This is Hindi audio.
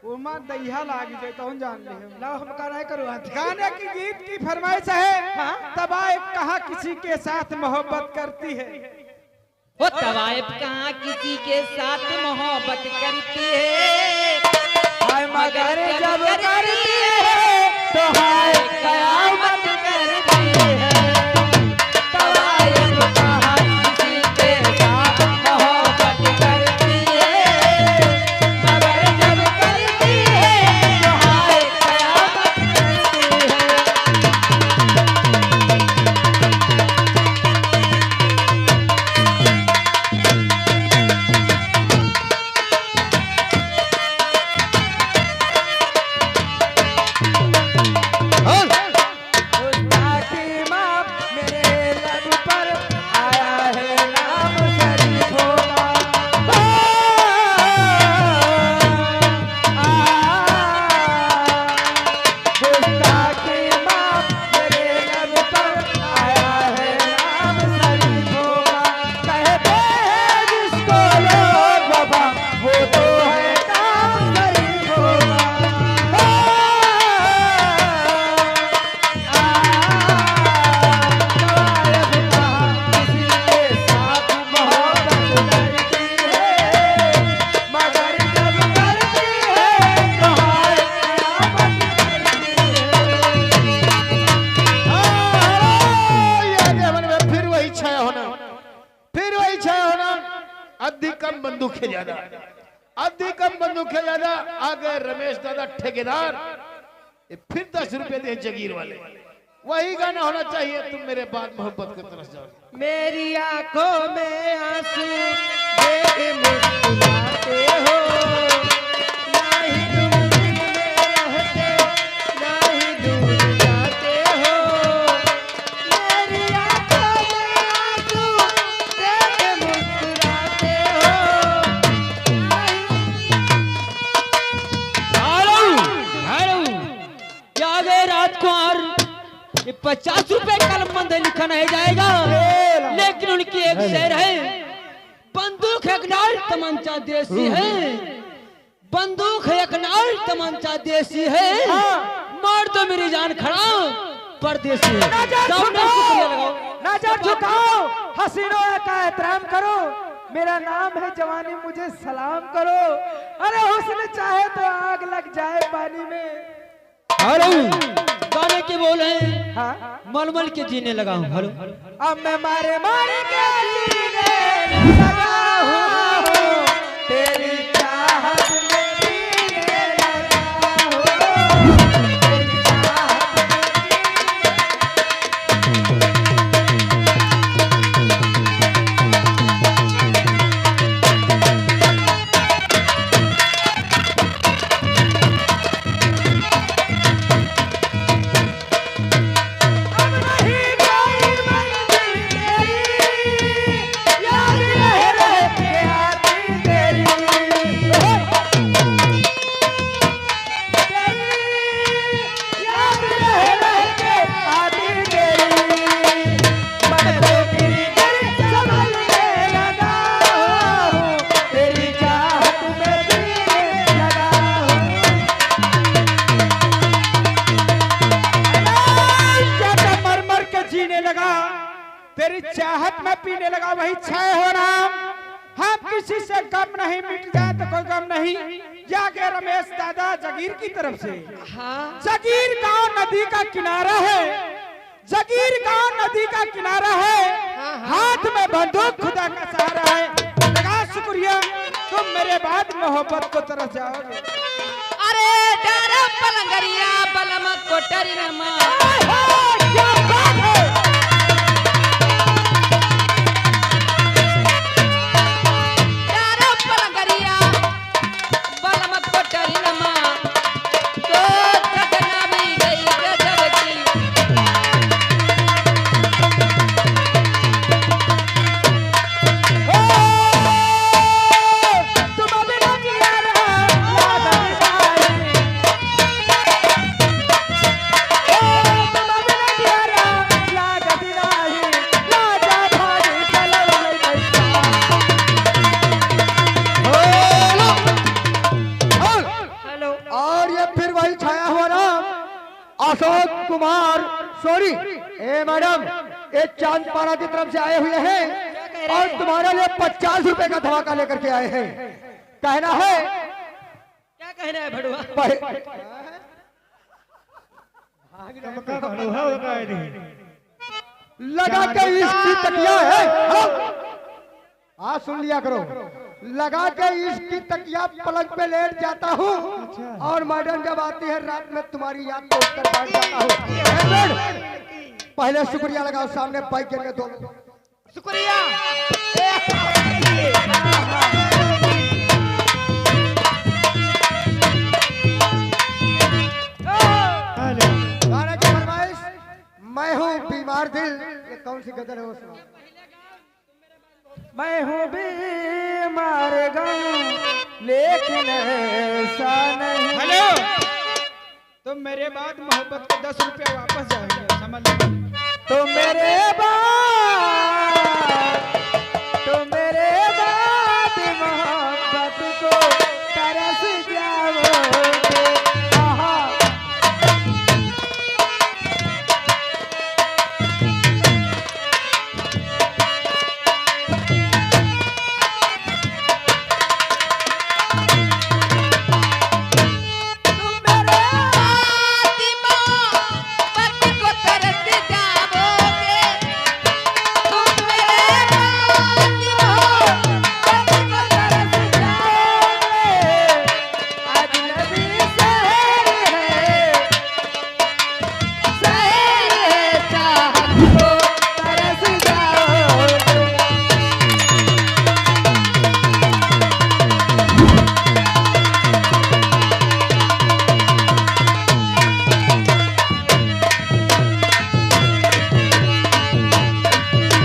उमा दहिया लाग जाए तो हम जान ले लो हम गाना करो गाने की गीत की फरमाइश है। तवाइफ कहाँ किसी के साथ मोहब्बत करती है। वो तवाइफ कहाँ किसी के साथ मोहब्बत करती है। हाय मगर जब करती है तो हाय कयामत करती है। तवाइफ कहाँ किसी के साथ मोहब्बत करती है, मगर जब करती है तो हाय कयामत करती है। अधिकम बंदूक है ज्यादा, अधिकम बंदूक है ज्यादा। आ गए रमेश दादा ठेकेदार, ये फिर 10 रुपए दे जगीर वाले। वही गाना होना चाहिए, तुम मेरे बाद मोहब्बत की तरफ जाओ। मेरी आंखों में आंसू देख मुस्कुराते हो, ना ही तुम दिल में रहते ना ही दूर जाते हो। मेरी आंखों में आंसू देख मुस्कुराते हो। क्या गए रात को और 50 रुपए कलम बंद लिखा नहीं जाएगा, लेकिन उनकी एक शेर है। बंदूक एक नाल तमंचा देसी है, बंदूक एक नाल तमंचा देसी है। मार दो मेरी जान खड़ा परदेसी है। नजर झुकाओ, हसीनों का एहतराम करो। मेरा नाम है जवानी, मुझे सलाम करो। अरे हुस्न चाहे तो आग लग जाए पानी में। हेलो, गाने के बोल हैं। हाँ? मलमल के जीने लगा हूँ। हेलो, अब मैं मारे मारे के जीने लगा हूँ, तेरी चाहत में जीने लगा हूँ, तेरी तेरी चाहत में पीने लगा, वही छाए हो राम। हम किसी से गम नहीं, मिट जाए तो कोई गम नहीं। जाके रमेश दादा जगीर की तरफ से। हाँ? जगीर गांव नदी का किनारा है, जगीर गांव नदी का किनारा है। हाथ में बंदूक खुदा का सहारा है। लगा शुक्रिया, तुम मेरे बाद मोहब्बत को तरफ जाओगे। अरे डर पलंगरिया बलम कोटरी नमा, क्या बात है। Oh! अशोक कुमार सोरी। ए मैडम, ये चांदपारा की तरफ से आए हुए हैं और तुम्हारे लिए 50 रुपए का धमाका लेकर के आए हैं। कहना है क्या कहना है भड़ुआ? लगा के इसकी तकिया है, हाँ सुन लिया करो। लगा के इसकी तकिया पलंग पे लेट जाता हूँ और मैडम जब आती है रात में तुम्हारी याद को कर बैठ जाता हूँ। पहले शुक्रिया लगाओ, सामने बाइक के दो शुक्रिया। गाने की फरमाइश, मैं हूँ बीमार दिल। ये कौन सी गजल है वो सुनाओ। मैं हूँ बीमार गम लेकिन ऐसा नहीं। हेलो, तुम मेरे बाद मोहब्बत के 10 रुपया वापस जाएंगे, समझ लो। तुम मेरे बाद